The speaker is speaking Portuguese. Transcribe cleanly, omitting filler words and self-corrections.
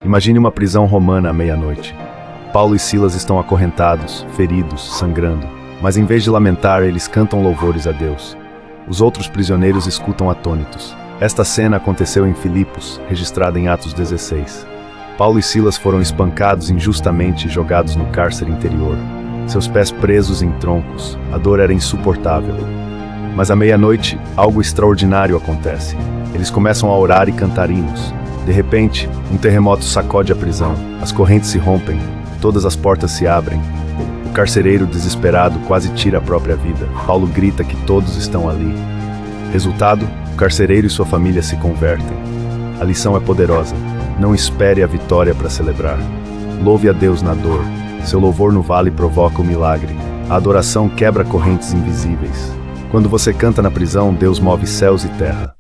Imagine uma prisão romana à meia-noite. Paulo e Silas estão acorrentados, feridos, sangrando, mas em vez de lamentar, eles cantam louvores a Deus. Os outros prisioneiros escutam atônitos. Esta cena aconteceu em Filipos, registrada em Atos 16. Paulo e Silas foram espancados injustamente e jogados no cárcere interior. Seus pés presos em troncos, a dor era insuportável. Mas à meia-noite, algo extraordinário acontece. Eles começam a orar e cantar hinos. De repente, um terremoto sacode a prisão, as correntes se rompem, todas as portas se abrem. O carcereiro, desesperado, quase tira a própria vida. Paulo grita que todos estão ali. Resultado, o carcereiro e sua família se convertem. A lição é poderosa. Não espere a vitória para celebrar. Louve a Deus na dor. Seu louvor no vale provoca o milagre. A adoração quebra correntes invisíveis. Quando você canta na prisão, Deus move céus e terra.